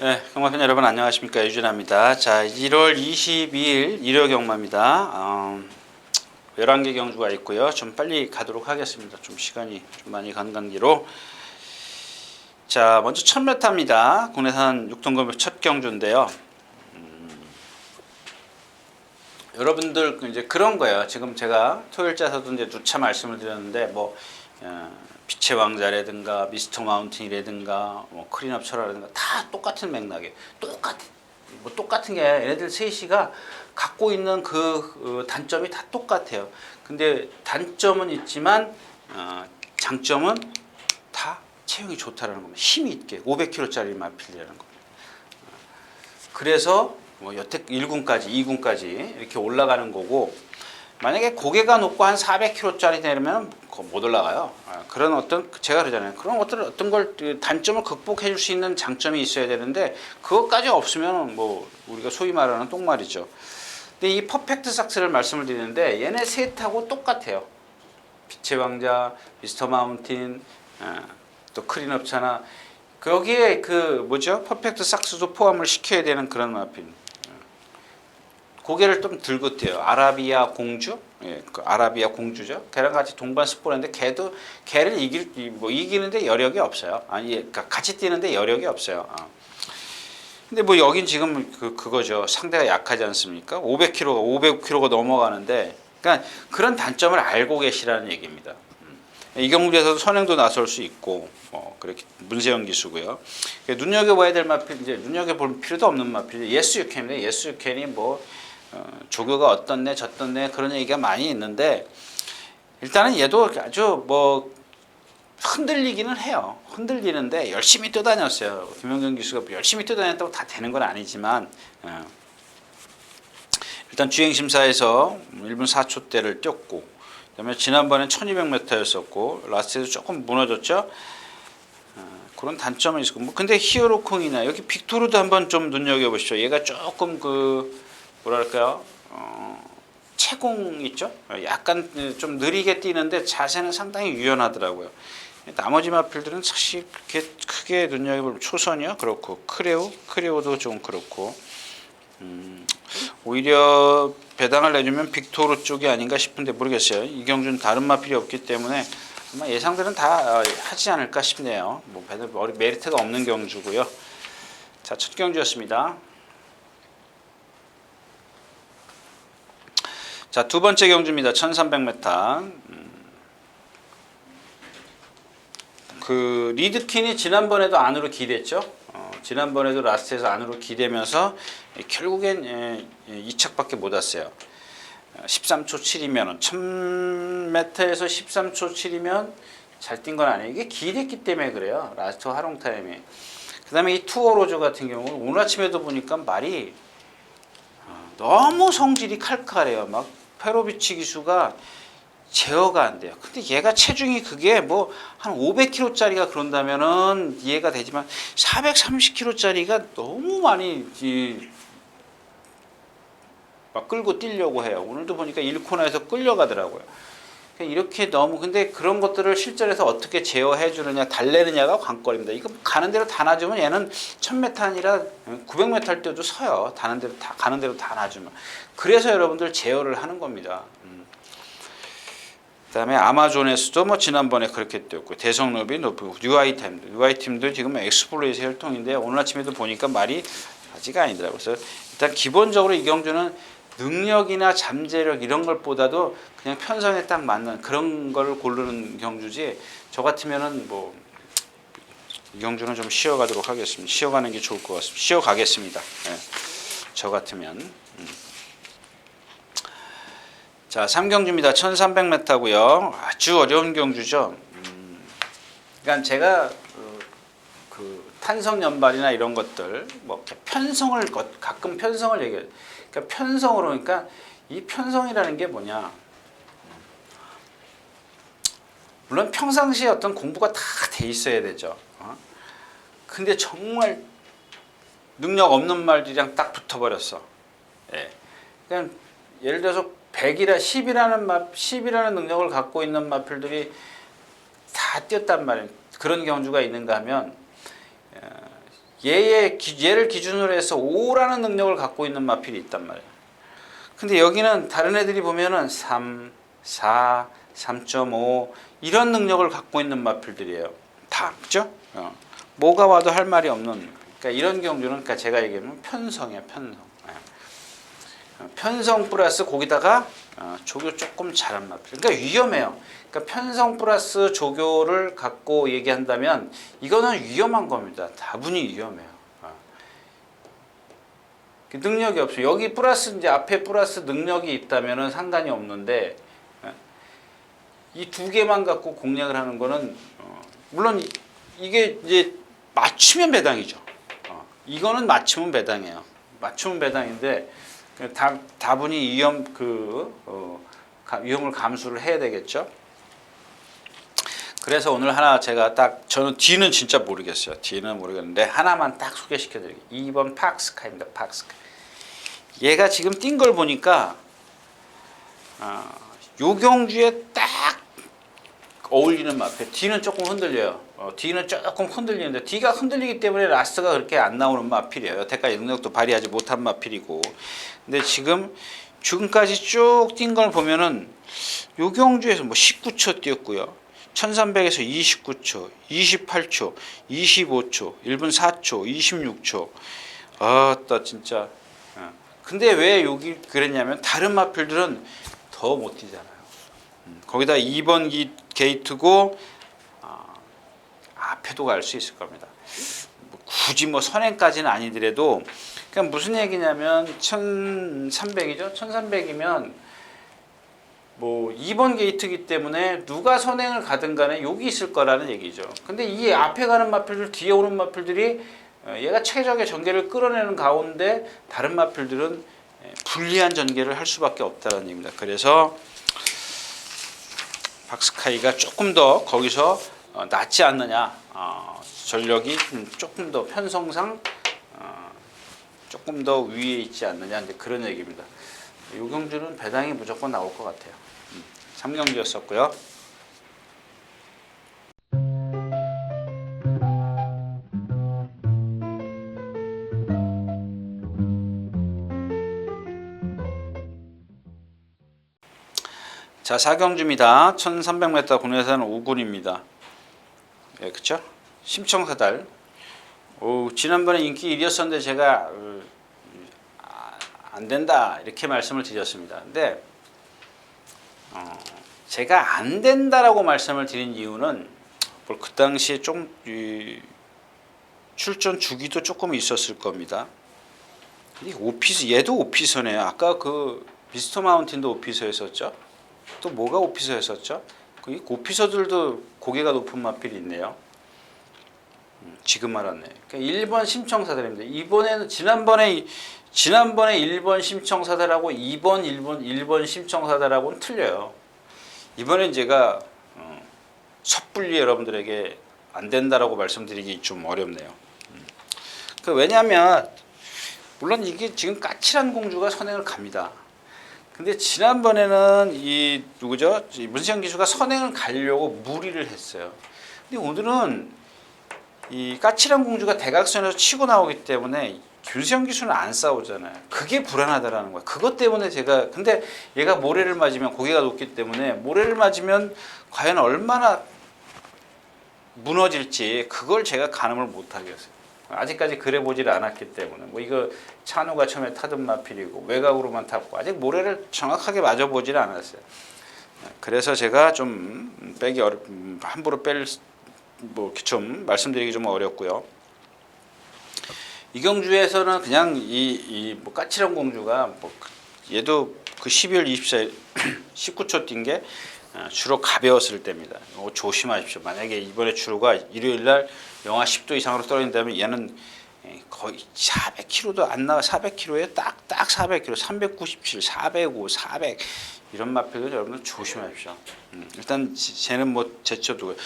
네, 경마팬 여러분 안녕하십니까, 유진아입니다. 자, 1월 22일 일요 경마입니다. 11개 경주가 있고요. 좀 빨리 가도록 하겠습니다. 좀 시간이 좀 많이 간 관계로. 자, 먼저 1000m입니다. 국내산 6등급 첫 경주인데요. 여러분들 이제 그런 거예요. 지금 제가 토요일자에서도 이제 누차 말씀을 드렸는데 빛의 왕자라든가 미스터 마운틴이라든가 뭐 크린업 철화라든가 다 똑같은 맥락에 똑같은 게 얘네들 셋이가 갖고 있는 그 단점이 다 똑같아요. 근데 단점은 있지만 장점은 다 체형이 좋다라는 겁니다. 힘이 있게 500kg짜리 마필이라는 겁니다. 그래서 뭐 여태 1군까지 2군까지 이렇게 올라가는 거고, 만약에 고개가 높고 한 400kg짜리 되면 못 올라가요. 그런 어떤, 제가 그러잖아요. 그런 어떤 걸 단점을 극복해 줄 수 있는 장점이 있어야 되는데 그것까지 없으면 뭐 우리가 소위 말하는 똥말이죠. 근데 이 퍼펙트 삭스를 말씀을 드리는데 얘네 셋하고 똑같아요. 빛의 왕자, 미스터 마운틴, 또 크린업 차나 거기에 그 뭐죠? 퍼펙트 삭스도 포함을 시켜야 되는 그런 마핀. 고개를 좀 들고 뛰어요. 아라비아 공주, 그 아라비아 공주죠. 걔랑 같이 동반 스포츠인데 걔를 이기는데 여력이 없어요. 아니, 그러니까 같이 뛰는데 여력이 없어요. 근데 뭐 여긴 지금 그거죠. 상대가 약하지 않습니까? 500kg가 넘어가는데, 그러니까 그런 단점을 알고 계시라는 얘기입니다. 이 경주에서도 선행도 나설 수 있고, 그렇게 문세영 기수고요. 눈여겨봐야 될 마필, 이제 눈여겨볼 필요도 없는 마필, 예스 유캔인데, 예스 유캔이 뭐 조교가 어떻네 저떻네 그런 얘기가 많이 있는데, 일단은 얘도 아주 뭐 흔들리기는 해요. 흔들리는데 열심히 뛰어다녔어요. 김영경 기수가 열심히 뛰어다녔다고 다 되는 건 아니지만, 일단 주행심사에서 1분 4초대를 뛰었고, 그다음에 지난번엔 1200m였었고 라스트에도 조금 무너졌죠. 그런 단점이 있고, 뭐 근데 히어로콩이나 여기 빅토르도 한번 좀 눈여겨 보시죠. 얘가 조금 뭐랄까요, 채공 있죠. 약간 좀 느리게 뛰는데 자세는 상당히 유연하더라고요. 나머지 마필들은 사실 그렇게 크게 눈여겨볼, 초선이요 그렇고 크레오도 좀 그렇고, 오히려 배당을 내주면 빅토르 쪽이 아닌가 싶은데 모르겠어요. 이경주는 다른 마필이 없기 때문에 아마 예상들은 다 하지 않을까 싶네요. 뭐 메리트가 없는 경주고요. 자, 첫 경주였습니다. 자, 두 번째 경주입니다. 1300m. 그 리드킨이 지난번에도 안으로 기댔죠. 지난번에도 라스트에서 안으로 기대면서 결국엔 2착밖에 못 왔어요. 13초 7이면 1000m에서 13초 7이면 잘 뛴 건 아니에요. 이게 기댔기 때문에 그래요. 라스트 활용 타임이. 그 다음에 이 투어로즈 같은 경우는 오늘 아침에도 보니까 말이 너무 성질이 칼칼해요. 막 페로비치 기수가 제어가 안 돼요. 근데 얘가 체중이 그게 뭐 한 500kg짜리가 그런다면은 이해가 되지만 430kg짜리가 너무 많이 막 끌고 뛰려고 해요. 오늘도 보니까 1코너에서 끌려가더라고요. 이렇게 너무, 근데 그런 것들을 실전에서 어떻게 제어해 주느냐, 달래느냐가 관건입니다. 이거 가는 대로 다 놔주면 얘는 1000m 아니라 900m 할 때도 서요. 가는 대로 다 놔주면. 그래서 여러분들 제어를 하는 겁니다. 그다음에 아마존에서도 뭐 지난번에 그렇게 뛰었고, 대성롭이 높고, UI팀도 지금 엑스플로이트 혈통인데 오늘 아침에도 보니까 말이 아직 아니더라고요. 그래서 일단 기본적으로 이 경주는 능력이나 잠재력 이런 것보다도 그냥 편성에 딱 맞는 그런 걸 고르는 경주지, 저 같으면은 뭐 이 경주는 좀 쉬어가도록 하겠습니다. 쉬어가는 게 좋을 것 같습니다. 쉬어가겠습니다. 저 같으면. 자, 3경주입니다. 1300m고요. 아주 어려운 경주죠. 그러니까 제가 탄성 연발이나 이런 것들, 뭐 가끔 편성을 얘기해요. 그러니까 편성으로, 그러니까 이 편성이라는 게 뭐냐? 물론 평상시에 어떤 공부가 다 돼 있어야 되죠. 근데 정말 능력 없는 말들이랑 딱 붙어버렸어. 예. 그냥 예를 들어서 10이라는 능력을 갖고 있는 마필들이 다 뛰었단 말이에요. 그런 경주가 있는가 하면 얘를 기준으로 해서 5라는 능력을 갖고 있는 마필이 있단 말이에요. 근데 여기는 다른 애들이 보면은 3, 4, 3.5 이런 능력을 갖고 있는 마필들이에요. 다, 그죠? 뭐가 와도 할 말이 없는. 그러니까 이런 경주는 그러니까 제가 얘기하면 편성이야, 편성. 편성 플러스 거기다가 조교 조금 잘한 마필. 그러니까 위험해요. 그러니까 편성 플러스 조교를 갖고 얘기한다면 이거는 위험한 겁니다. 다분히 위험해요. 능력이 없어요. 여기 플러스 이제 앞에 플러스 능력이 있다면은 상관이 없는데 이 두 개만 갖고 공략을 하는 거는 물론 이게 이제 맞추면 배당이죠. 이거는 맞추면 배당이에요. 맞추면 배당인데 다분히 위험을 감수를 해야 되겠죠. 그래서 오늘 하나 제가 저는 D는 진짜 모르겠어요. D는 모르겠는데 하나만 딱 소개시켜 드릴게요. 2번 팍스카입니다. 팍스카. 얘가 지금 띈 걸 보니까 요경주에 딱 어울리는 마필. D는 조금 흔들려요. D는 조금 흔들리는데 D가 흔들리기 때문에 라스트가 그렇게 안 나오는 마필이에요. 여태까지 능력도 발휘하지 못한 마필이고. 근데 지금까지 쭉 뛴 걸 보면은 요경주에서 뭐 19초 뛰었고요. 1300에서 29초, 28초, 25초, 1분 4초, 26초. 나 진짜. 근데 왜 여기 그랬냐면 다른 마필들은 더 못 뛰잖아요. 거기다 2번 게이트고 앞에도 갈 수 있을 겁니다. 굳이 뭐 선행까지는 아니더라도 그냥 무슨 얘기냐면 1300이죠. 1300이면 뭐 2번 게이트이기 때문에 누가 선행을 가든 간에 여기 있을 거라는 얘기죠. 근데 이 앞에 가는 마필들 뒤에 오는 마필들이 얘가 최적의 전개를 끌어내는 가운데 다른 마필들은 불리한 전개를 할 수밖에 없다는 얘기입니다. 그래서 박스카이가 조금 더 거기서 낫지 않느냐, 전력이 조금 더 편성상 조금 더 위에 있지 않느냐, 이제 그런 얘기입니다. 요경주는 배당이 무조건 나올 것 같아요. 3경기였었고요. 자, 4경주입니다. 1300m 국내에서는 5군입니다. 예, 그쵸? 심청사달. 지난번에 인기 1위였었는데 제가 안 된다 이렇게 말씀을 드렸습니다. 근데 제가 안 된다라고 말씀을 드린 이유는 그 당시에 좀 출전 주기도 조금 있었을 겁니다. 얘도 오피서네요. 아까 그 미스터 마운틴도 오피서였었죠. 또 뭐가 오피서였었죠? 그 오피서들도 고개가 높은 마필이 있네요. 지금 알았네. 그러니까 1번 심청사달입니다. 이번에는 지난번에 1번 심청사달하고 1번 심청사달하고는 틀려요. 이번엔 제가 섣불리 여러분들에게 안 된다라고 말씀드리기 좀 어렵네요. 왜냐하면 물론 이게 지금 까칠한 공주가 선행을 갑니다. 근데 지난번에는 누구죠? 문세영 기수가 선행을 가려고 무리를 했어요. 근데 오늘은 이 까칠한 공주가 대각선에서 치고 나오기 때문에 윤세영 기수는 안 싸우잖아요. 그게 불안하다라는 거야. 그것 때문에 근데 얘가 모래를 맞으면 고개가 높기 때문에 모래를 맞으면 과연 얼마나 무너질지 그걸 제가 가늠을 못 하겠어요. 아직까지 그래 보질 않았기 때문에 이거 찬우가 처음에 타던 마필이고 외곽으로만 탔고 아직 모래를 정확하게 맞아 보질 않았어요. 그래서 제가 좀 함부로 좀 말씀드리기 좀 어렵고요. 이 경주에서는 그냥 뭐 까칠한 공주가 얘도 그 12월 24일 19초 뛴 게 주로 가벼웠을 때입니다. 조심하십시오. 만약에 이번에 주로가 일요일 날 영하 10도 이상으로 떨어진다면 얘는 거의 400km도 안 나와. 400km에 딱 400km, 397, 405, 400 이런 마필들 여러분들 조심하십시오. 일단 쟤는 제쳐두고요.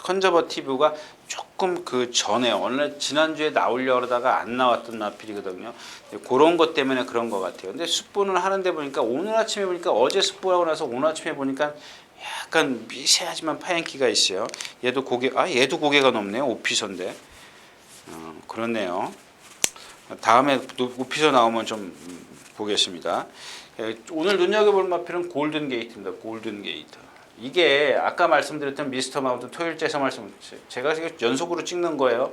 컨저버티브가 조금 그 전에 원래 지난주에 나오려고 그러다가 안 나왔던 마필이거든요. 그런 것 때문에 그런 것 같아요. 근데 습보는 하는데 보니까 오늘 아침에 보니까 어제 습보하고 나서 오늘 아침에 보니까 약간 미세하지만 파행기가 있어요. 얘도 고개가 높네요. 오피서인데. 그렇네요. 다음에 높이서 나오면 좀 보겠습니다. 오늘 눈여겨볼 마필은 골든 게이트입니다. 골든 게이트. 이게 아까 말씀드렸던 미스터 마운틴 토요일째에서 제가 지금 연속으로 찍는 거예요.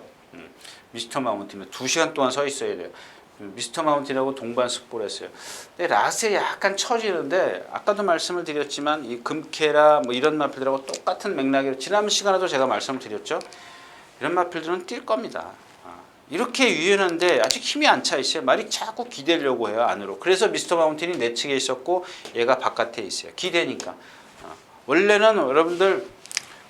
미스터 마운틴은 2시간 동안 서 있어야 돼요. 미스터 마운틴하고 동반 습볼했어요. 근데 라스에 약간 처지는데 아까도 말씀을 드렸지만 이 금케라 뭐 이런 마필들하고 똑같은 맥락으로 지난 시간에도 제가 말씀을 드렸죠. 이런 마필들은 뛸 겁니다. 이렇게 유연한데 아직 힘이 안 차 있어요. 말이 자꾸 기대려고 해요 안으로. 그래서 미스터 마운틴이 내 측에 있었고 얘가 바깥에 있어요. 기대니까. 원래는 여러분들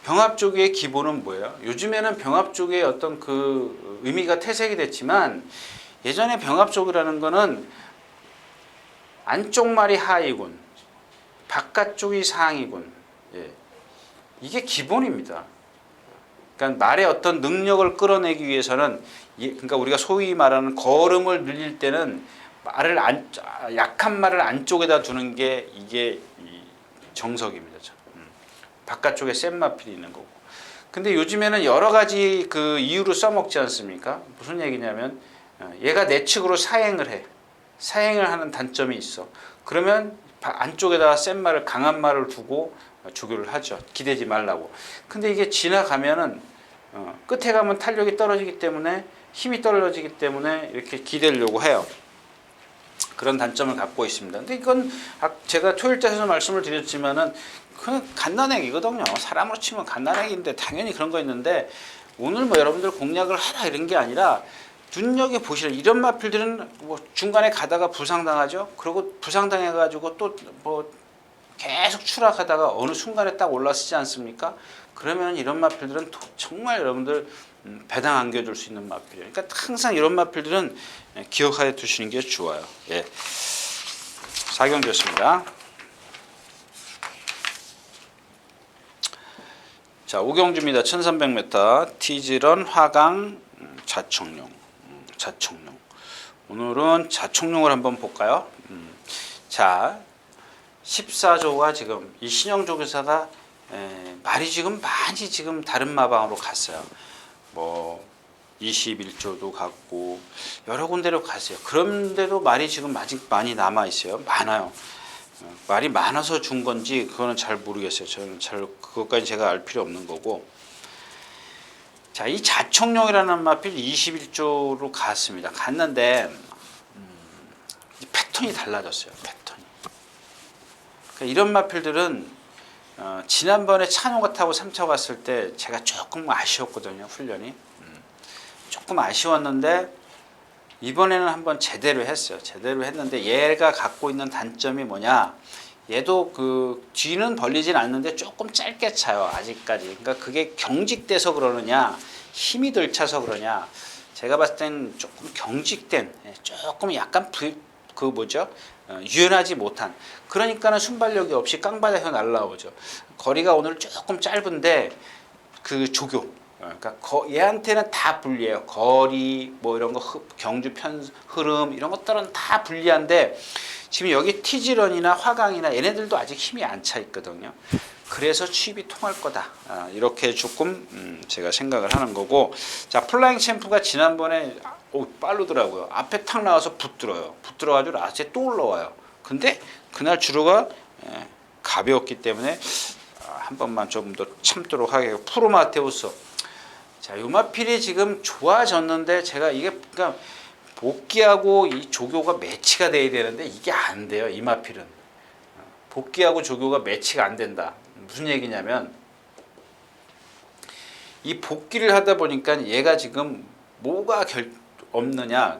병합 조교의 기본은 뭐예요? 요즘에는 병합 조교의 어떤 그 의미가 퇴색이 됐지만 예전에 병합 조교라는 거는 안쪽 말이 하위군, 바깥쪽이 상위군. 예. 이게 기본입니다. 그러니까 말의 어떤 능력을 끌어내기 위해서는 그러니까 우리가 소위 말하는 걸음을 늘릴 때는 말을 약한 말을 안쪽에다 두는 게 이게 정석입니다. 바깥쪽에 센 마필이 있는 거고. 근데 요즘에는 여러 가지 그 이유로 써먹지 않습니까? 무슨 얘기냐면 얘가 내 측으로 사행을 해. 사행을 하는 단점이 있어. 그러면 안쪽에다가 센 말을 강한 말을 두고 조교를 하죠. 기대지 말라고. 근데 이게 지나가면은 끝에 가면 탄력이 떨어지기 때문에 힘이 떨어지기 때문에 이렇게 기대려고 해요. 그런 단점을 갖고 있습니다. 근데 이건 제가 토요일자에서 말씀을 드렸지만은 그냥 갓난애기거든요. 사람으로 치면 갓난애기인데 당연히 그런 거 있는데 오늘 뭐 여러분들 공략을 하라 이런 게 아니라 눈여겨 보시라. 이런 마필들은 뭐 중간에 가다가 부상당하죠. 그리고 부상당해가지고 또 뭐 계속 추락하다가 어느 순간에 딱 올라서지 않습니까? 그러면 이런 마필들은 정말 여러분들 배당 안겨줄 수 있는 마필이에요. 그러니까 항상 이런 마필들은 기억하여 두시는 게 좋아요. 예. 사경 좋습니다. 자, 오경주입니다. 1300m 티즈런 화강 자청룡. 자청룡. 오늘은 자청룡을 한번 볼까요? 자, 14조가 지금 이 신영조 교사가 말이 지금 많이 지금 다른 마방으로 갔어요. 뭐 21조도 갔고 여러 군데로 갔어요. 그런데도 말이 지금 아직 많이 남아 있어요. 많아요. 말이 많아서 준 건지 그거는 잘 모르겠어요. 저는 잘 그것까지 제가 알 필요 없는 거고. 자, 이 자청룡이라는 마필 21조로 갔습니다. 갔는데 패턴이 달라졌어요. 패턴이. 그러니까 이런 마필들은 지난번에 찬호가 타고 3차 갔을 때 제가 조금 아쉬웠거든요. 훈련이. 조금 아쉬웠는데 이번에는 한번 제대로 했어요. 제대로 했는데 얘가 갖고 있는 단점이 뭐냐? 얘도 그 뒤는 벌리진 않는데 조금 짧게 차요. 아직까지. 그러니까 그게 경직돼서 그러느냐, 힘이 덜 차서 그러냐. 제가 봤을 땐 조금 경직된, 조금 약간 유연하지 못한. 그러니까는 순발력이 없이 깡바닥에서 날라오죠. 거리가 오늘 조금 짧은데 그 조교. 그러니까 얘한테는 다 불리해요. 거리 뭐 이런 거 경주 흐름 이런 것들은 다 불리한데 지금 여기 티지런이나 화강이나 얘네들도 아직 힘이 안 차 있거든요. 그래서 취입이 통할 거다. 이렇게 조금 제가 생각을 하는 거고. 자, 플라잉 챔프가 지난번에 빠르더라고요. 앞에 탁 나와서 붙들어요. 붙들어가지고 라스트에 또 올라와요. 근데 그날 주로가 가벼웠기 때문에 한 번만 좀 더 참도록 하겠고. 프로마테우스. 자, 요마필이 지금 좋아졌는데 제가 이게 그러니까 복귀하고 이 조교가 매치가 돼야 되는데 이게 안 돼요. 이 마필은. 복귀하고 조교가 매치가 안 된다. 무슨 얘기냐면 이 복귀를 하다 보니까 얘가 지금 뭐가 없느냐.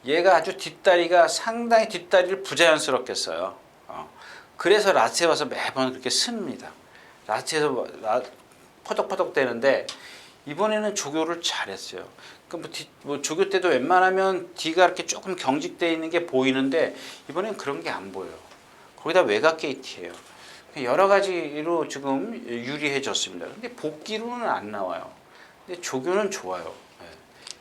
얘가 아주 뒷다리가 상당히 뒷다리를 부자연스럽게 써요. 그래서 라스트에 와서 매번 그렇게 씁니다. 라스트에서 퍼덕퍼덕 되는데 이번에는 조교를 잘했어요. 그러니까 뭐 조교 때도 웬만하면 뒤가 이렇게 조금 경직되어 있는 게 보이는데 이번엔 그런 게 안 보여요. 거기다 외곽 게이트예요. 여러 가지로 지금 유리해졌습니다. 근데 복귀로는 안 나와요. 근데 조교는 좋아요.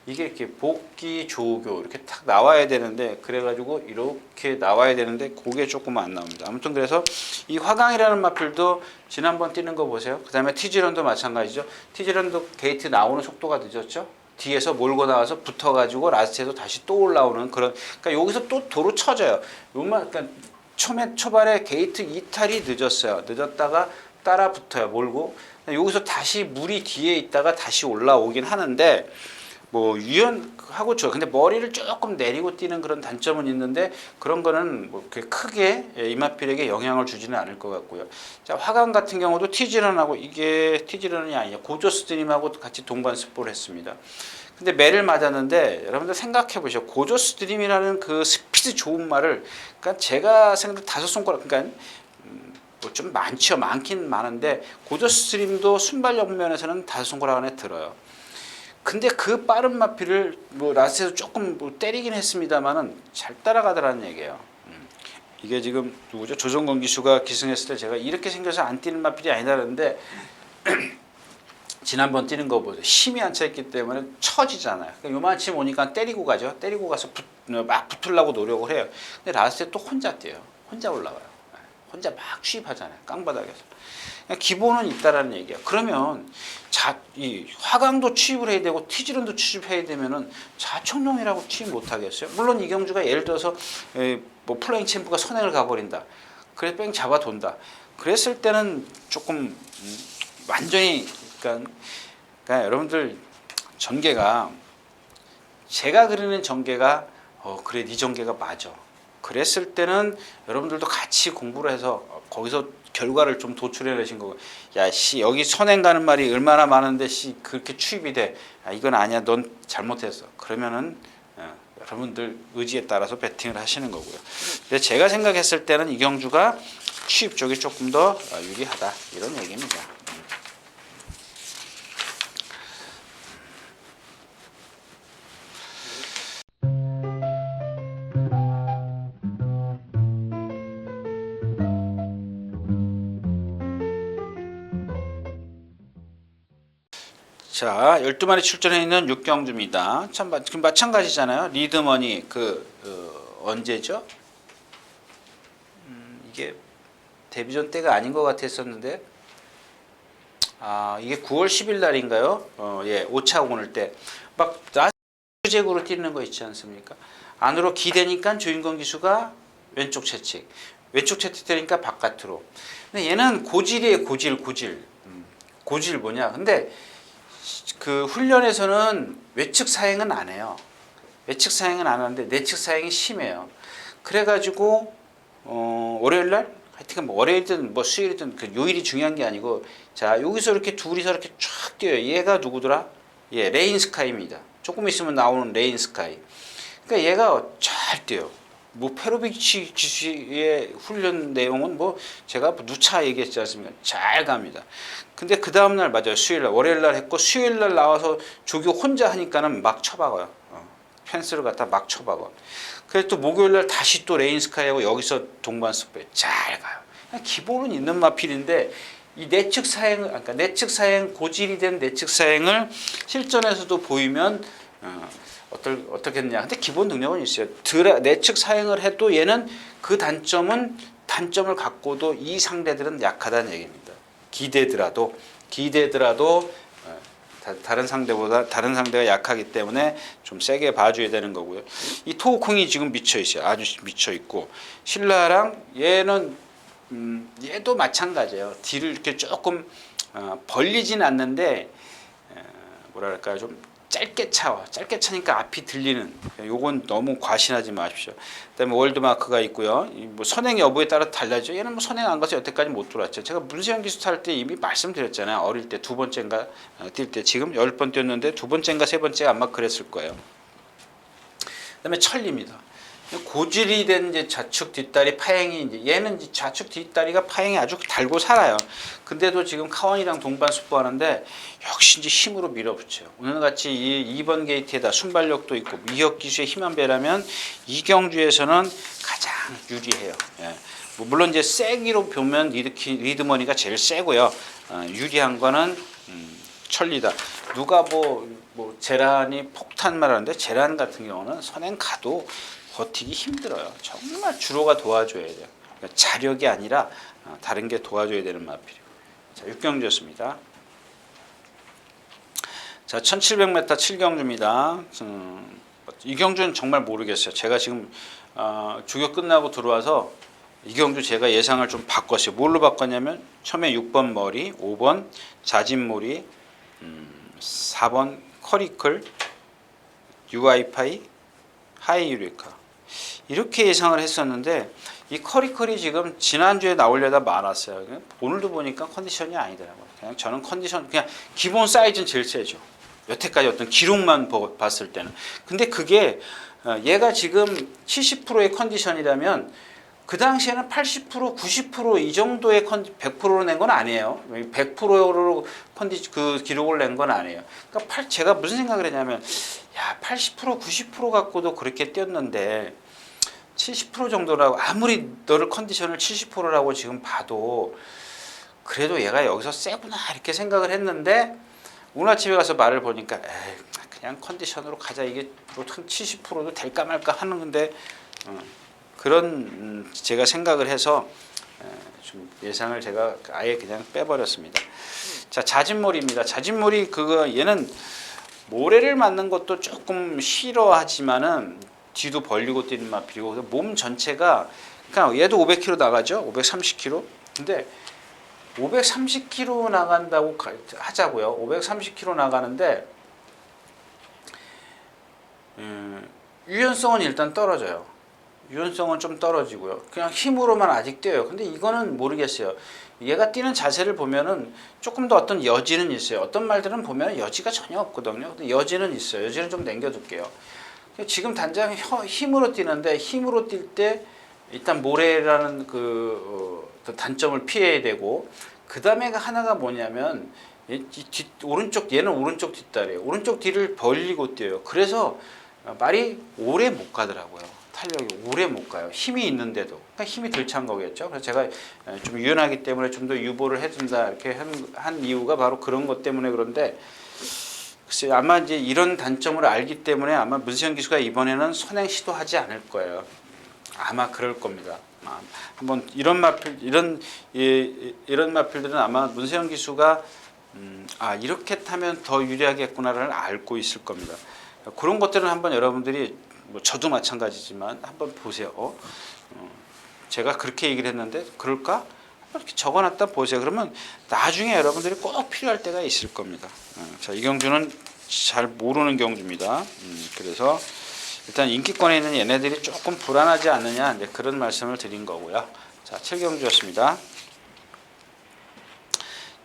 이게 이렇게 복귀, 조교 이렇게 탁 나와야 되는데 그래가지고 이렇게 나와야 되는데 그게 조금 안 나옵니다. 아무튼 그래서 이 화강이라는 마필도 지난번 뛰는 거 보세요. 그 다음에 티지런도 마찬가지죠. 티지런도 게이트 나오는 속도가 늦었죠. 뒤에서 몰고 나와서 붙어가지고 라스트에서 다시 또 올라오는 그런. 그러니까 여기서 또 도로 쳐져요. 요만 그러니까 초반에 게이트 이탈이 늦었어요. 늦었다가 따라 붙어요. 몰고. 여기서 다시 물이 뒤에 있다가 다시 올라오긴 하는데 뭐 유연하고 좋아. 근데 머리를 조금 내리고 뛰는 그런 단점은 있는데 그런 거는 뭐 그렇게 크게 이마필에게 영향을 주지는 않을 것 같고요. 자, 화강 같은 경우도 티즈런하고 이게 티즈런이 아니야. 고조스트림하고 같이 동반 스포를 했습니다. 근데 매를 맞았는데 여러분들 생각해 보시죠. 고조스트림이라는 그 스피드 좋은 말을 그러니까 제가 생각해 다섯 손가락 그러니까 뭐 좀 많죠. 많긴 많은데 고조스트림도 순발력 면에서는 다섯 손가락 안에 들어요. 근데 그 빠른 마피를 뭐 라스에서 조금 뭐 때리긴 했습니다만은 잘 따라가더라는 얘기예요. 이게 지금 누구죠? 조정건 기수가 기승했을 때 제가 이렇게 생겨서 안 뛰는 마필이 아니다 그랬는데 지난번 뛰는 거 보세요. 힘이 안 차 있기 때문에 처지잖아요. 그러니까 요만치 오니까 때리고 가죠. 때리고 가서 막 붙으려고 노력을 해요. 근데 라스에 또 혼자 뛰어요. 혼자 올라가요. 혼자 막 추입하잖아요. 깡바닥에서. 기본은 있다라는 얘기야. 그러면 이 화강도 취입을 해야 되고 티즈런도 취입해야 되면은 자총룡이라고 취입 못 하겠어요? 물론 이경주가 예를 들어서 뭐 플라잉 챔프가 선행을 가버린다. 그래서 뺑 잡아 돈다. 그랬을 때는 조금 완전히 그러니까 여러분들 전개가 제가 그리는 전개가 그래 네 전개가 맞아. 그랬을 때는 여러분들도 같이 공부를 해서 거기서 결과를 좀 도출해내신 거고, 야, 씨, 여기 선행 가는 말이 얼마나 많은데, 씨, 그렇게 추입이 돼. 야, 이건 아니야. 넌 잘못했어. 그러면은, 여러분들 의지에 따라서 배팅을 하시는 거고요. 근데 제가 생각했을 때는 이경주가 추입 쪽이 조금 더 유리하다. 이런 얘기입니다. 자, 12마리 출전해 있는 육경주입니다. 참, 마찬가지잖아요. 리드머니, 언제죠? 이게 데뷔전 때가 아닌 것 같았었는데, 이게 9월 10일 날인가요? 예, 5차 오늘 때. 막, 라스제구로 뛰는 거 있지 않습니까? 안으로 기대니까 조인권 기수가 왼쪽 채찍. 왼쪽 채찍 때리니까 바깥으로. 근데 얘는 고질이에요, 고질. 고질 뭐냐? 근데, 그 훈련에서는 외측 사행은 안 해요. 외측 사행은 안 하는데 내측 사행이 심해요. 그래가지고 월요일날 하여튼 뭐 월요일이든 뭐 수요일이든 그 요일이 중요한 게 아니고 자 여기서 이렇게 둘이서 이렇게 쫙 뛰어요. 얘가 누구더라? 예, 레인 스카이입니다. 조금 있으면 나오는 레인 스카이. 그러니까 얘가 잘 뛰어요. 뭐 페로비치 기수의 훈련 내용은 뭐 제가 누차 얘기했지 않습니까? 잘 갑니다. 근데 그 다음날 맞아요. 수요일날 월요일날 했고 수요일날 나와서 조교 혼자 하니까는 막 쳐박아요. 펜스를 갖다 막 쳐박아. 그래서 또 목요일날 다시 또 레인스카이하고 여기서 동반 스포에 잘 가요. 기본은 있는 마필인데 이 내측 사행, 그러니까 내측 사행 고질이 된 내측 사행을 실전에서도 보이면 어떻겠냐. 근데 기본 능력은 있어요. 내측 사행을 해도 얘는 그 단점을 갖고도 이 상대들은 약하다는 얘기입니다. 기대더라도 다른 상대가 약하기 때문에 좀 세게 봐줘야 되는 거고요. 이 토우콩이 지금 미쳐 있어요. 아주 미쳐 있고 신라랑 얘는 얘도 마찬가지예요. 뒤를 이렇게 조금 벌리진 않는데 뭐랄까요 좀 짧게 차니까 앞이 들리는. 요건 너무 과신하지 마십시오. 그다음에 월드마크가 있고요. 뭐 선행 여부에 따라 달라져. 얘는 뭐 선행 안 가서 여태까지 못 들어왔죠. 제가 문세영 기수 탈 때 이미 말씀드렸잖아요. 어릴 때 두 번째인가 뛸 때 지금 10번 뛰었는데 두 번째인가 세 번째 아마 그랬을 거예요. 그다음에 천리입니다. 고질이 된 이제 좌측 뒷다리 파행이 이제 얘는 이제 좌측 뒷다리가 파행이 아주 달고 살아요. 근데도 지금 카원이랑 동반 숙부하는데 역시 이제 힘으로 밀어붙여요. 오늘같이 이 2번 게이트에다 순발력도 있고 미역 기수의 힘 한 배라면 이경주에서는 가장 유리해요. 예. 뭐 물론 이제 세기로 보면 리드머니가 제일 세고요. 유리한 거는 천리다. 누가 뭐 제란이 폭탄 말하는데 제란 같은 경우는 선행 가도 버티기 힘들어요. 정말 주로가 도와줘야 돼요. 그러니까 자력이 아니라 다른 게 도와줘야 되는 마필이고. 자, 육경주였습니다. 자, 1700m 7경주입니다. 이 경주는 정말 모르겠어요. 제가 지금 주교 끝나고 들어와서 이 경주 제가 예상을 좀 바꿨어요. 뭘로 바꿨냐면 처음에 6번 머리, 5번 자진몰이, 4번 커리클, UI파이, 하이유레카 이렇게 예상을 했었는데 이 커리클이 지금 지난주에 나오려다 말았어요. 오늘도 보니까 컨디션이 아니더라고요. 그냥 저는 컨디션 그냥 기본 사이즈는 제일 세죠. 여태까지 어떤 기록만 봤을 때는. 근데 그게 얘가 지금 70%의 컨디션이라면 그 당시에는 80%, 90%이 정도의 100%로 낸 건 아니에요. 100%로 그 기록을 낸 건 아니에요. 그러니까 제가 무슨 생각을 했냐면, 야, 80%, 90% 갖고도 그렇게 뛰었는데 70% 정도라고 아무리 너를 컨디션을 70%라고 지금 봐도 그래도 얘가 여기서 세구나 이렇게 생각을 했는데 오늘 아침에 가서 말을 보니까 에이, 그냥 컨디션으로 가자 이게 보통 70%도 될까 말까 하는 건데 그런 제가 생각을 해서 좀 예상을 제가 아예 그냥 빼버렸습니다. 자, 자진몰이입니다. 자진몰이 그거 얘는 모래를 맞는 것도 조금 싫어하지만은 뒤도 벌리고 뛰는 마필이고 몸 전체가 그러니까 얘도 500km 나가죠. 530km. 근데 530km 나간다고 하자고요. 530km 나가는데 유연성은 일단 떨어져요. 유연성은 좀 떨어지고요. 그냥 힘으로만 아직 뛰어요. 근데 이거는 모르겠어요. 얘가 뛰는 자세를 보면은 조금 더 어떤 여지는 있어요. 어떤 말들은 보면 여지가 전혀 없거든요. 근데 여지는 있어요. 여지는 좀 남겨둘게요. 지금 단장 힘으로 뛰는데 힘으로 뛸 때 일단 모래라는 그 단점을 피해야 되고 그 다음에 하나가 뭐냐면 오른쪽 얘는 오른쪽 뒷다리예요. 오른쪽 뒤를 벌리고 뛰어요. 그래서 말이 오래 못 가더라고요. 탄력이 오래 못 가요. 힘이 있는데도 그러니까 힘이 덜 찬 거겠죠. 그래서 제가 좀 유연하기 때문에 좀 더 유보를 해준다 이렇게 한 이유가 바로 그런 것 때문에 그런데 글쎄 아마 이제 이런 단점을 알기 때문에 아마 문세영 기수가 이번에는 선행 시도하지 않을 거예요. 아마 그럴 겁니다. 한번 이런 마필 이런 마필들은 아마 문세영 기수가 이렇게 타면 더 유리하겠구나를 알고 있을 겁니다. 그런 것들은 한번 여러분들이 뭐 저도 마찬가지지만 한번 보세요. 제가 그렇게 얘기를 했는데 그럴까? 이렇게 적어놨다 보세요. 그러면 나중에 여러분들이 꼭 필요할 때가 있을 겁니다. 자, 이 경주는 잘 모르는 경주입니다. 그래서 일단 인기권에 있는 얘네들이 조금 불안하지 않느냐 이제 그런 말씀을 드린 거고요. 자, 7경주였습니다.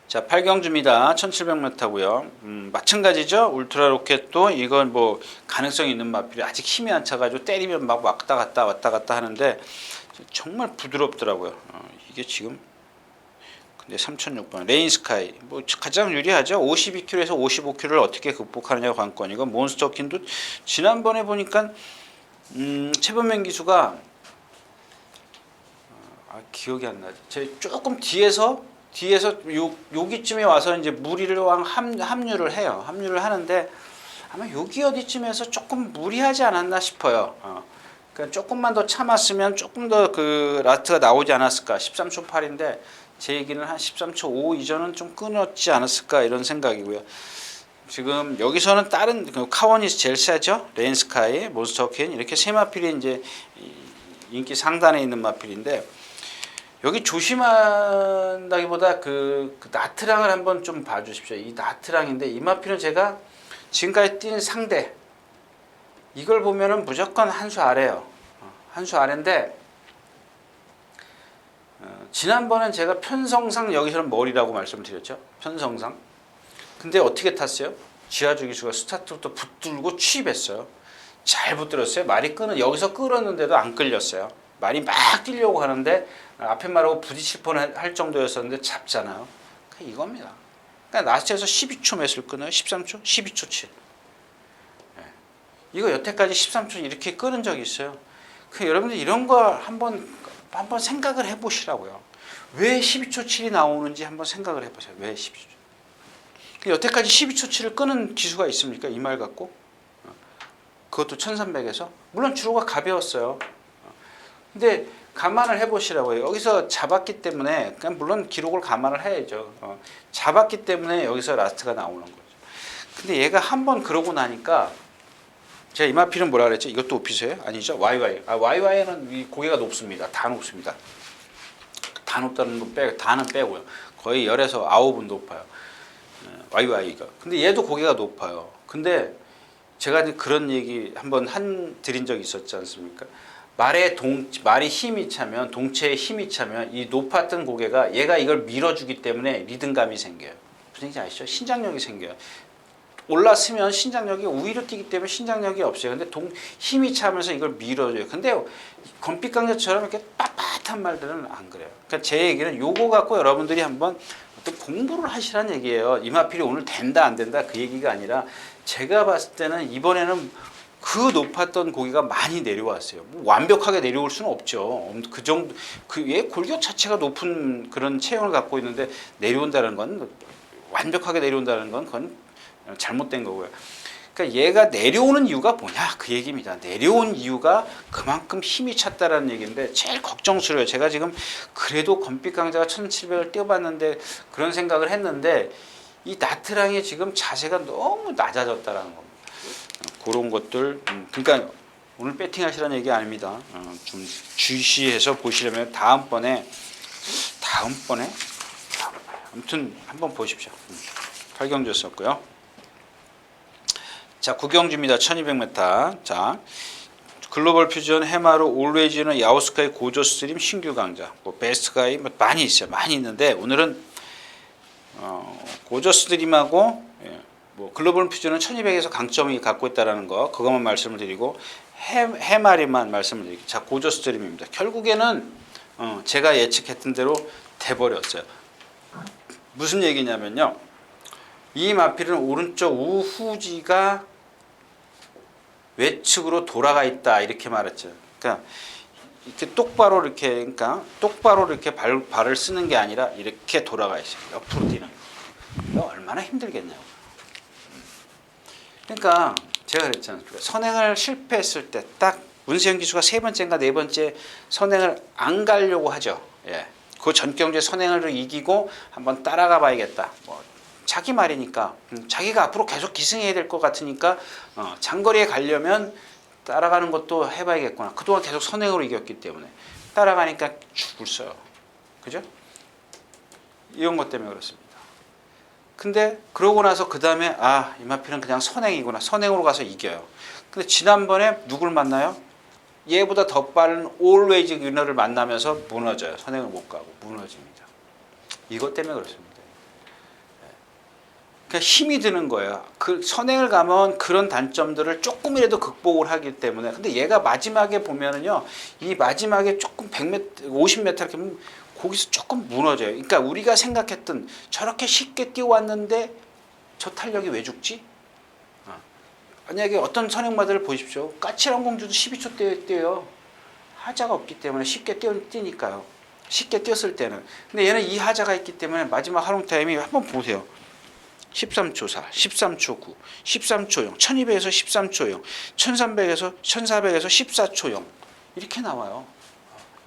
자, 8경주입니다. 1700m고요. 마찬가지죠. 울트라 로켓도 이건 뭐 가능성이 있는 마필이 아직 힘이 안 차가지고 때리면 막 왔다 갔다 하는데 정말 부드럽더라고요. 이게 지금 근데 3006번 레인스카이 뭐 가장 유리하죠. 52km에서 55km를 어떻게 극복하느냐가 관건이고 몬스터킨도 지난번에 보니까 최범행 기수가 기억이 안 나죠. 제 조금 뒤에서 여기쯤에 와서 이제 무리를 합류를 해요. 합류를 하는데 아마 여기 어디쯤에서 조금 무리하지 않았나 싶어요. 그러니까 조금만 더 참았으면 조금 더 그 라스트가 나오지 않았을까. 13초 8인데 제 얘기는 한 13초 5 이전은 좀 끊었지 않았을까 이런 생각이고요. 지금 여기서는 다른 카원이 제일 세죠. 레인스카이, 몬스터킨 이렇게 세 마필이 이제 인기 상단에 있는 마필인데 여기 조심한다기보다 그 나트랑을 한번 좀 봐주십시오. 이 나트랑인데 이 마필은 제가 지금까지 뛴 상대 이걸 보면은 무조건 한 수 아래요. 한 수 아래인데 지난번엔 제가 편성상 여기서는 머리라고 말씀드렸죠. 편성상. 근데 어떻게 탔어요? 지하주 기수가 스타트부터 붙들고 취입했어요. 잘 붙들었어요. 말이 여기서 끌었는데도 안 끌렸어요. 말이 막 뛰려고 하는데 앞에 말하고 부딪힐 뻔할 정도였었는데 잡잖아요. 그러니까 이겁니다. 그러니까 라스트에서 12초 몇을 끊어요? 13초? 12초 7. 이거 여태까지 13초 이렇게 끊은 적이 있어요. 여러분들 이런 거 한번 생각을 해보시라고요. 왜 12초 7이 나오는지 한번 생각을 해보세요. 왜 12초? 여태까지 12초 7을 끊은 기수가 있습니까? 이 말 갖고? 그것도 1300에서? 물론 주로가 가벼웠어요. 근데 감안을 해보시라고요. 여기서 잡았기 때문에 물론 기록을 감안을 해야죠. 잡았기 때문에 여기서 라스트가 나오는 거죠. 근데 얘가 한번 그러고 나니까 제가 이마필은 뭐라 그랬죠? 이것도 오피스예요? 아니죠? YY. YY는 이 고개가 높습니다. 다 높습니다. 다 높다는 건 빼고 다는 빼고요. 거의 10에서 9은 높아요. YY가. 근데 얘도 고개가 높아요. 근데 제가 이제 그런 얘기 한번 드린 적이 있었지 않습니까? 말이 힘이 차면 동체에 힘이 차면 이 높았던 고개가 얘가 이걸 밀어주기 때문에 리듬감이 생겨요. 무슨 얘기인지 아시죠? 신장력이 생겨요. 올랐으면 신장력이 위로 뛰기 때문에 신장력이 없어요. 근데 힘이 차면서 이걸 밀어줘요. 근데 건빛 강자처럼 이렇게 빳빳한 말들은 안 그래요. 그러니까 제 얘기는 요거 갖고 여러분들이 한번 어떤 공부를 하시라는 얘기예요. 이마필이 오늘 된다 안 된다 그 얘기가 아니라 제가 봤을 때는 이번에는 그 높았던 고기가 많이 내려왔어요. 뭐 완벽하게 내려올 수는 없죠. 그 정도 얘 골격 자체가 높은 그런 체형을 갖고 있는데 내려온다는 건 완벽하게 내려온다는 건 그건 잘못된 거고요. 그러니까 얘가 내려오는 이유가 뭐냐 그 얘기입니다. 내려온 이유가 그만큼 힘이 찼다라는 얘기인데 제일 걱정스러워요. 제가 지금 그래도 건빛 강자가 1700을 뛰어봤는데 그런 생각을 했는데 이 나트랑이 지금 자세가 너무 낮아졌다라는 겁니다. 그런 것들 그러니까 오늘 배팅 하시라는 얘기 아닙니다. 좀 주시해서 보시려면 다음번에 아무튼 한번 보십시오. 8경주 썼고요. 자, 구경주입니다. 1200m. 자, 글로벌 퓨전, 해마루, 올웨이즈는 야오스카이, 고저스트림, 신규 강자, 뭐 베스트가이 뭐 많이 있어요. 많이 있는데 오늘은 고저스트림하고 뭐 글로벌 퓨전은 1200에서 강점이 갖고 있다라는 거 그것만 말씀을 드리고 해마리만 말씀을 드릴게요. 자, 고저스트림입니다. 결국에는 제가 예측했던 대로 돼버렸어요. 무슨 얘기냐면요. 이 마필은 오른쪽 우후지가 외측으로 돌아가 있다 이렇게 말했죠. 그러니까 이렇게 똑바로 이렇게 발을 쓰는 게 아니라 이렇게 돌아가 있어요. 옆으로 뛰는 거. 이거 얼마나 힘들겠냐고. 그러니까 제가 그랬지 않습니까? 선행을 실패했을 때 딱 문세영 기수가 세 번째인가 네 번째 선행을 안 가려고 하죠. 예. 그 전경주에 선행을 이기고 한번 따라가 봐야겠다. 뭐 자기 말이니까 자기가 앞으로 계속 기승해야 될 것 같으니까 장거리에 가려면 따라가는 것도 해봐야겠구나. 그동안 계속 선행으로 이겼기 때문에 따라가니까 죽을 써요. 그죠? 이런 것 때문에 그렇습니다. 근데 그러고 나서 그 다음에 이마필은 그냥 선행이구나. 선행으로 가서 이겨요. 근데 지난번에 누굴 만나요? 얘보다 더 빠른 올웨이즈 위너를 만나면서 무너져요. 선행을 못 가고 무너집니다. 이것 때문에 그렇습니다. 그러니까 힘이 드는 거예요. 그 선행을 가면 그런 단점들을 조금이라도 극복을 하기 때문에. 근데 얘가 마지막에 보면은요, 이 마지막에 조금 100m, 50m 이렇게 거기서 조금 무너져요. 그러니까 우리가 생각했던 저렇게 쉽게 뛰어왔는데 저 탄력이 왜 죽지? 만약에 어떤 선행마들을 보십시오. 까칠한 공주도 12초 뛰어요. 하자가 없기 때문에 쉽게 뛰니까요. 쉽게 뛰었을 때는. 근데 얘는 이 하자가 있기 때문에 마지막 하롱 타임이 한번 보세요. 13초 4, 13초 9, 13초 0, 1200에서 13초 0, 1400에서 14초 0 이렇게 나와요.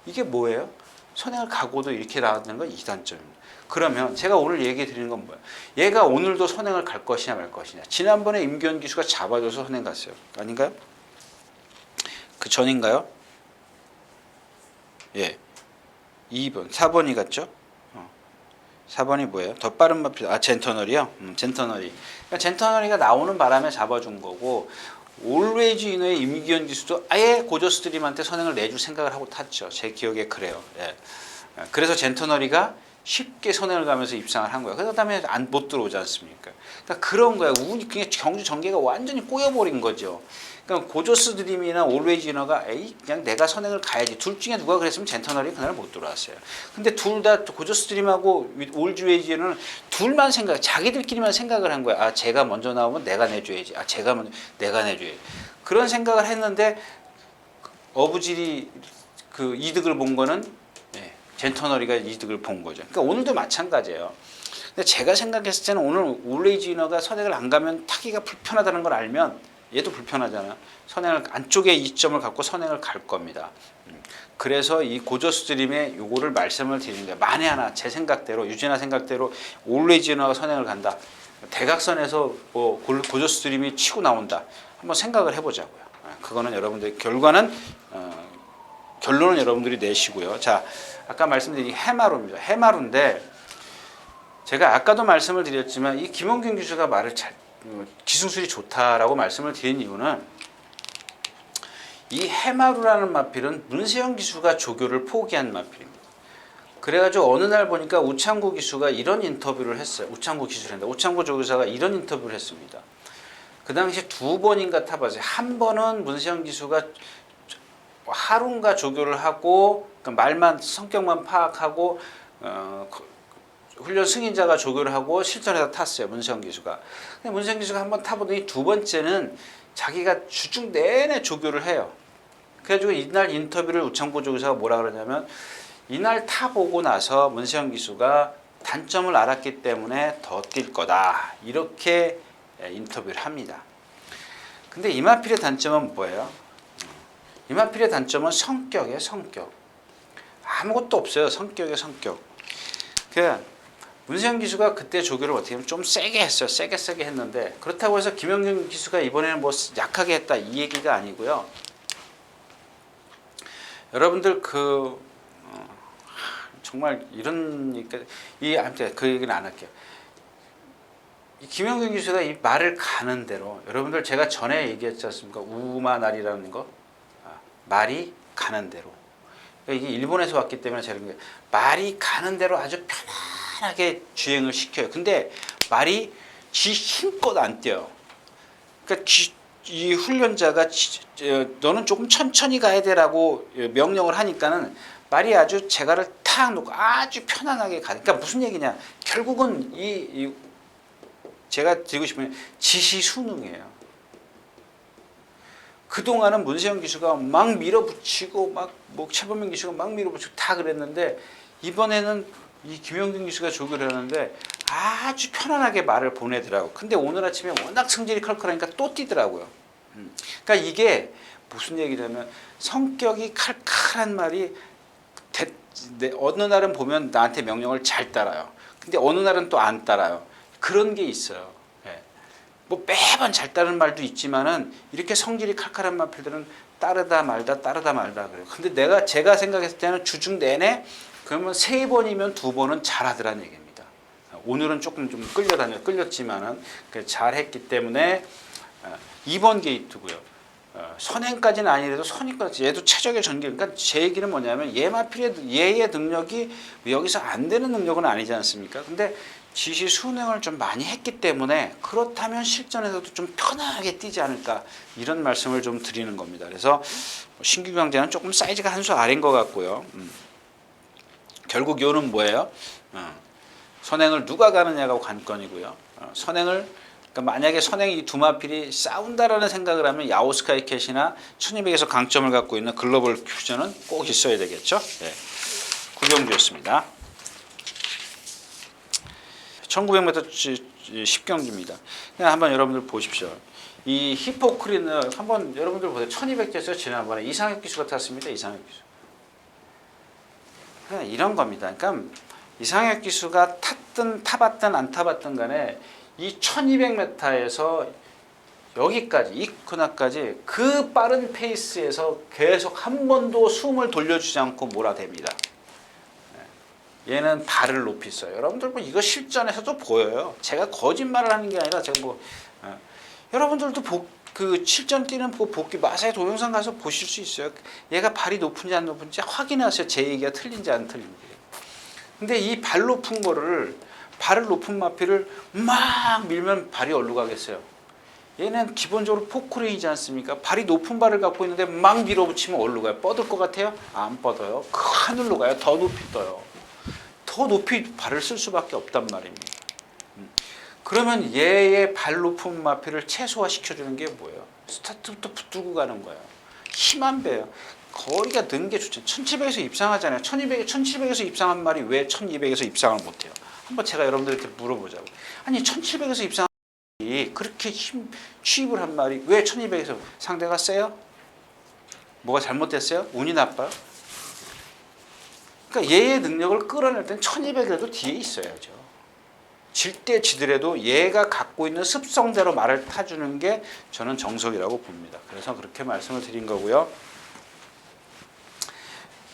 이게 뭐예요? 선행을 가고도 이렇게 나왔는 건 이단점입니다. 그러면 제가 오늘 얘기 드리는 건 뭐예요? 얘가 오늘도 선행을 갈 것이냐 말 것이냐. 지난번에 임기현 기수가 잡아줘서 선행 갔어요. 아닌가요? 그 전인가요? 예. 2번, 4번이 갔죠? 4번이 뭐예요? 더 빠른 마필, 젠터널이요? 젠터널이. 그러니까 젠터널이가 나오는 바람에 잡아준 거고, 올웨이즈 이너의 임기현 기수도 아예 고저스트림한테 선행을 내줄 생각을 하고 탔죠. 제 기억에 그래요. 예. 그래서 젠터널이가 쉽게 선행을 가면서 입상을 한 거예요. 그 다음에 못 들어오지 않습니까? 그러니까 그런 거예요. 그냥 경주 전개가 완전히 꼬여버린 거죠. 그러니까 고저스트림이나 올웨이즈 이너가 그냥 내가 선행을 가야지. 둘 중에 누가 그랬으면 젠터널이 그날 못 들어왔어요. 근데 둘 다 고저스트림하고 올웨이즈는 둘만 자기들끼리만 생각을 한 거야. 제가 먼저 나오면 내가 내줘야지. 제가 먼저 내가 내줘야지. 그런 생각을 했는데 어부질이 그 이득을 본 거는 젠터널이가 이득을 본 거죠. 그러니까 오늘도 마찬가지예요. 근데 제가 생각했을 때는 오늘 올웨이즈 이너가 선행을 안 가면 타기가 불편하다는 걸 알면 얘도 불편하잖아. 선행을 안쪽에 이점을 갖고 선행을 갈 겁니다. 그래서 이 고저스트림에 요거를 말씀을 드리는 거예요. 만에 하나 제 생각대로 유진아 생각대로 올웨이즈 이너가 선행을 간다. 대각선에서 뭐 고조 스트림이 치고 나온다. 한번 생각을 해보자고요. 그거는 여러분들 결론은 여러분들이 내시고요. 자, 아까 말씀드린 해마루입니다. 해마루인데 제가 아까도 말씀을 드렸지만 이 김원균 교수가 말을 기승술이 좋다라고 말씀을 드린 이유는 이 해마루라는 마필은 문세영 기수가 조교를 포기한 마필입니다. 그래가지고 어느 날 보니까 우창구 기수가 이런 인터뷰를 했어요. 우창구 기수인데 우창구 조교사가 이런 인터뷰를 했습니다. 그 당시에 2번인가 타봤어요. 한 번은 문세영 기수가 하룬가 조교를 하고 말만 성격만 파악하고 훈련 승인자가 조교를 하고 실전에서 탔어요. 문세영 기수가. 근데 문세영 기수가 한번 타보더니 두 번째는 자기가 주중 내내 조교를 해요. 그래가지고 이날 인터뷰를 우창구 조교사가 뭐라 그러냐면 이날 타보고 나서 문세영 기수가 단점을 알았기 때문에 더 뛸 거다. 이렇게 인터뷰를 합니다. 근데 이마필의 단점은 뭐예요? 이마필의 단점은 성격이에요. 성격. 아무것도 없어요. 성격의 성격. 문세영 기수가 그때 조교를 어떻게 보면 좀 세게 했어요. 세게 했는데 그렇다고 해서 김영균 기수가 이번에는 뭐 약하게 했다 이 얘기가 아니고요. 여러분들 정말 아무튼 그 얘기는 안 할게요. 이 김영균 기수가 이 말을 가는 대로 여러분들 제가 전에 얘기했지 않습니까? 우마날이라는 거 말이 가는 대로 이게 일본에서 왔기 때문에 제가 말이 가는 대로 아주 편안하게 주행을 시켜요. 근데 말이 지 힘껏 안 뛰어요. 그러니까 이 훈련자가 너는 조금 천천히 가야 돼라고 명령을 하니까는 말이 아주 제가를 탁 놓고 아주 편안하게 가. 그러니까 무슨 얘기냐? 결국은 제가 드리고 싶은 지시수능이에요. 그동안은 문세영 기수가 막 밀어붙이고 최범민 기수가 막 밀어붙이고 다 그랬는데 이번에는 이 김영균 기수가 조교를 하는데 아주 편안하게 말을 보내더라고. 근데 오늘 아침에 워낙 성질이 컬컬하니까 또 뛰더라고요. 그러니까 이게 무슨 얘기냐면 성격이 칼칼한 말이 어느 날은 보면 나한테 명령을 잘 따라요. 근데 어느 날은 또 안 따라요. 그런 게 있어요. 뭐 매번 잘 따르는 말도 있지만은 이렇게 성질이 칼칼한 마필들은 따르다 말다 그래요. 근데 제가 생각했을 때는 주중 내내 그러면 3번이면 2번은 잘하더라는 얘기입니다. 오늘은 조금 좀 끌렸지만은 잘했기 때문에 2번 게이트고요. 선행까지는 아니래도 선행까지 얘도 최적의 전개. 그러니까 제 얘기는 뭐냐면 얘의 능력이 여기서 안 되는 능력은 아니지 않습니까? 근데 지시 순행을 좀 많이 했기 때문에 그렇다면 실전에서도 좀 편하게 뛰지 않을까 이런 말씀을 좀 드리는 겁니다. 그래서 신규 경제는 조금 사이즈가 한 수 아래인 것 같고요. 결국 요는 뭐예요? 선행을 누가 가느냐가 관건이고요. 그러니까 만약에 선행이 이 두 마필이 싸운다라는 생각을 하면 야오스카이 캣이나 1200에서 강점을 갖고 있는 글로벌 퓨전은 꼭 있어야 되겠죠. 네. 구경주였습니다. 1900m 10경기입니다. 그냥 한번 여러분들 보십시오. 이 히포크리는 한번 여러분들 보세요. 1200에서 지난번에 이상혁 기수가 탔습니다. 이상혁 기수. 그냥 이런 겁니다. 그러니까 이상혁 기수가 타봤든 안 타봤든 간에 이 1200m에서 여기까지 이 코너까지 그 빠른 페이스에서 계속 한 번도 숨을 돌려주지 않고 몰아댑니다. 얘는 발을 높이 써요. 여러분들 뭐 이거 실전에서도 보여요. 제가 거짓말을 하는 게 아니라 제가 여러분들도 그 실전 뛰는 복귀 마사의 동영상 가서 보실 수 있어요. 얘가 발이 높은지 안 높은지 확인하세요. 제 얘기가 틀린지 안 틀린지. 근데 이 발을 높은 마필을 막 밀면 발이 어디로 가겠어요? 얘는 기본적으로 포크레인이지 않습니까? 발이 높은 발을 갖고 있는데 막 밀어붙이면 어디로 가요? 뻗을 것 같아요? 안 뻗어요. 그 하늘로 가요. 더 높이 떠요. 더 높이 발을 쓸 수밖에 없단 말입니다. 그러면 얘의 발 높은 마필을 최소화시켜주는 게 뭐예요? 스타트부터 붙들고 가는 거예요. 힘 한 배예요. 거리가 는 게 좋죠. 1700에서 입상하잖아요. 1700에서 입상한 말이 왜 1200에서 입상을 못해요? 한번 제가 여러분들한테 물어보자고. 아니 1700에서 입상한 말이 그렇게 취입을 한 말이 왜 1200에서 상대가 세요? 뭐가 잘못됐어요? 운이 나빠요? 그러니까 얘의 능력을 끌어낼 땐 1200이라도 뒤에 있어야죠. 질 때 지더라도 얘가 갖고 있는 습성대로 말을 타주는 게 저는 정석이라고 봅니다. 그래서 그렇게 말씀을 드린 거고요.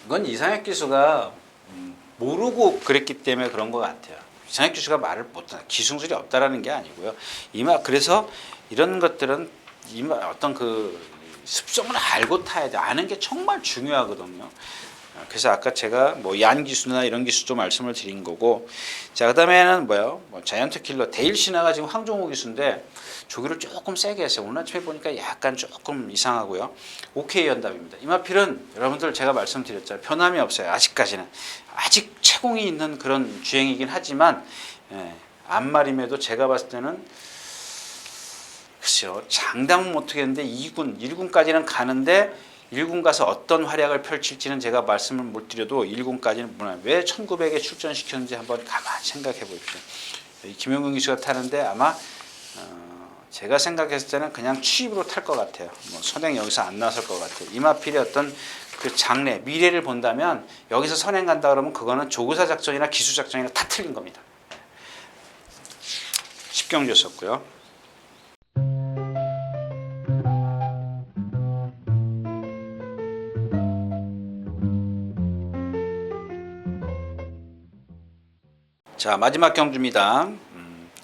이건 이상혁 기수가 모르고 그랬기 때문에 그런 것 같아요. 이상혁 기수가 말을 못하는 기술이 없다라는 게 아니고요. 그래서 이런 것들은 어떤 그 습성을 알고 타야 돼. 아는 게 정말 중요하거든요. 그래서 아까 제가 뭐 얀 기수나 이런 기수도 말씀을 드린 거고, 자 그다음에는 뭐요? 자이언트 킬러 데일 시나가 지금 황종우 기수인데 조기를 조금 세게 했어요. 오늘 아침에 보니까 약간 조금 이상하고요. 오케이 연답입니다. 이마필은 여러분들 제가 말씀드렸잖아요. 변함이 없어요. 아직까지는 아직 채공이 있는 그런 주행이긴 하지만 안말임에도 제가 봤을 때는 글쎄요. 장담은 못하겠는데 2군, 1군까지는 가는데 1군 가서 어떤 활약을 펼칠지는 제가 말씀을 못 드려도 1군까지는 왜 1900에 출전시켰는지 한번 가만히 생각해 보십시오. 김용근 기수가 타는데 아마 제가 생각했을 때는 그냥 취입으로 탈 것 같아요. 뭐 선행 여기서 안 나설 것 같아요. 이마필의 어떤 그 장래, 미래를 본다면 여기서 선행 간다 그러면 그거는 조구사 작전이나 기수 작전이나 다 틀린 겁니다. 10경주였었고요. 자 마지막 경주입니다.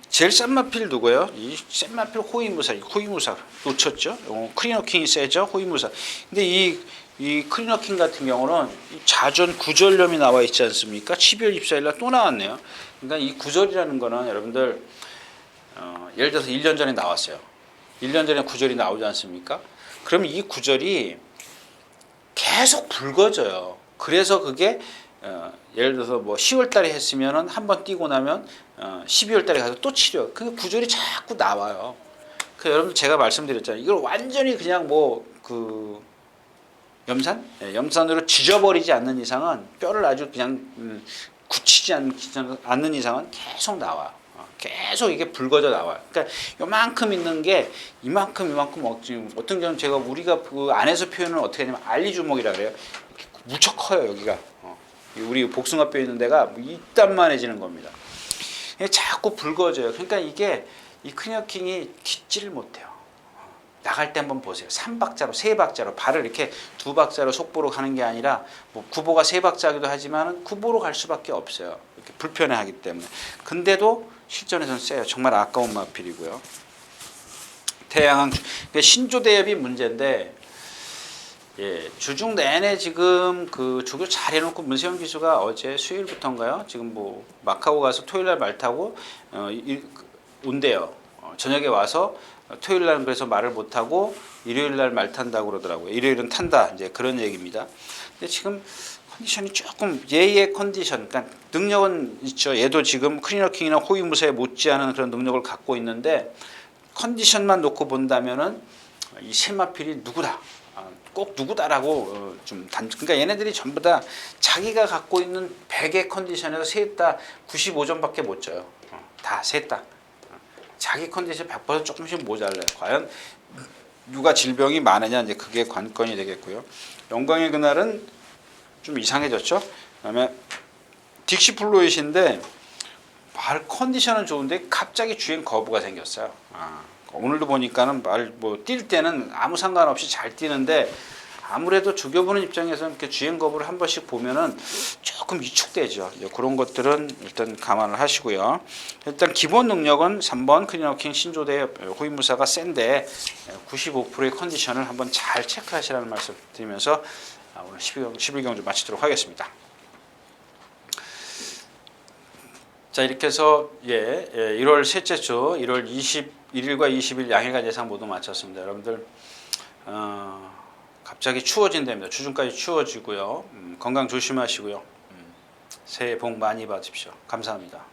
제일 센 마필 누구예요? 이 센 마필 호위무사 놓쳤죠. 크리너킹이 세죠. 호위무사. 근데 이 크리너킹 같은 경우는 자전 구절염이 나와 있지 않습니까? 12월 24일날 또 나왔네요. 그러니까 이 구절이라는 거는 여러분들 예를 들어서 1년 전에 나왔어요. 1년 전에 구절이 나오지 않습니까? 그럼 이 구절이 계속 붉어져요. 그래서 그게 예를 들어서 뭐 10월 달에 했으면은 한 번 뛰고 나면 12월 달에 가서 또 치료. 그 구절이 자꾸 나와요. 그 여러분 제가 말씀드렸잖아요. 이걸 완전히 그냥 뭐 그 염산으로 지져버리지 않는 이상은 뼈를 아주 그냥 굳히지 않는 이상은 계속 나와. 계속 이게 붉어져 나와요. 그러니까 요만큼 있는 게 이만큼 어떤 경우는 제가 우리가 그 안에서 표현을 어떻게 하냐면 알리주먹이라 그래요. 무척 커요 여기가. 우리 복숭아뼈 있는 데가 이딴만해지는 겁니다. 자꾸 붉어져요. 그러니까 이게 이 크니어킹이 딛지를 못해요. 나갈 때 한번 보세요. 3박자로 3박자로 발을 이렇게 2박자로 속보로 가는 게 아니라 뭐 구보가 3박자기도 하지만 구보로 갈 수밖에 없어요. 이렇게 불편해하기 때문에. 근데도 실전에서는 세요. 정말 아까운 마필이고요. 태양항 신조 대엽이 문제인데 주중 내내 지금 그 조교 잘 해놓고 문세영 기수가 어제 수요일부터인가요? 지금 뭐 마카오 가서 토요일날 말 타고 온대요. 저녁에 와서 토요일날 그래서 말을 못 하고 일요일날 말 탄다고 그러더라고요. 일요일은 탄다 이제 그런 얘기입니다. 근데 지금 컨디션이 조금 얘의 컨디션, 그러니까 능력은 있죠. 얘도 지금 크리너킹이나 호위무사에 못지않은 그런 능력을 갖고 있는데 컨디션만 놓고 본다면은 이 세마필이 누구다. 꼭 누구다라고 그러니까 얘네들이 전부 다 자기가 갖고 있는 100의 컨디션에서 셋 다 95점밖에 못 줘요. 다 셋 다. 자기 컨디션 100% 조금씩 모자라요. 과연 누가 질병이 많으냐 이제 그게 관건이 되겠고요. 영광의 그날은 좀 이상해졌죠. 그다음에 딕시 플로이트인데 말 컨디션은 좋은데 갑자기 주행 거부가 생겼어요. 오늘도 보니까는 뛸 때는 아무 상관없이 잘 뛰는데 아무래도 조교보는 입장에서는 이렇게 주행 거부를 한 번씩 보면은 조금 위축되죠. 그런 것들은 일단 감안을 하시고요. 일단 기본 능력은 3번 크리너킹 신조대 호위무사가 센데 95%의 컨디션을 한번 잘 체크하시라는 말씀 드리면서 오늘 11경주 마치도록 하겠습니다. 자 이렇게 해서 1월 셋째 주 1월 21일과 20일 양일간 예상 모두 마쳤습니다. 여러분들 갑자기 추워진답니다. 주중까지 추워지고요. 건강 조심하시고요. 새해 복 많이 받으십시오. 감사합니다.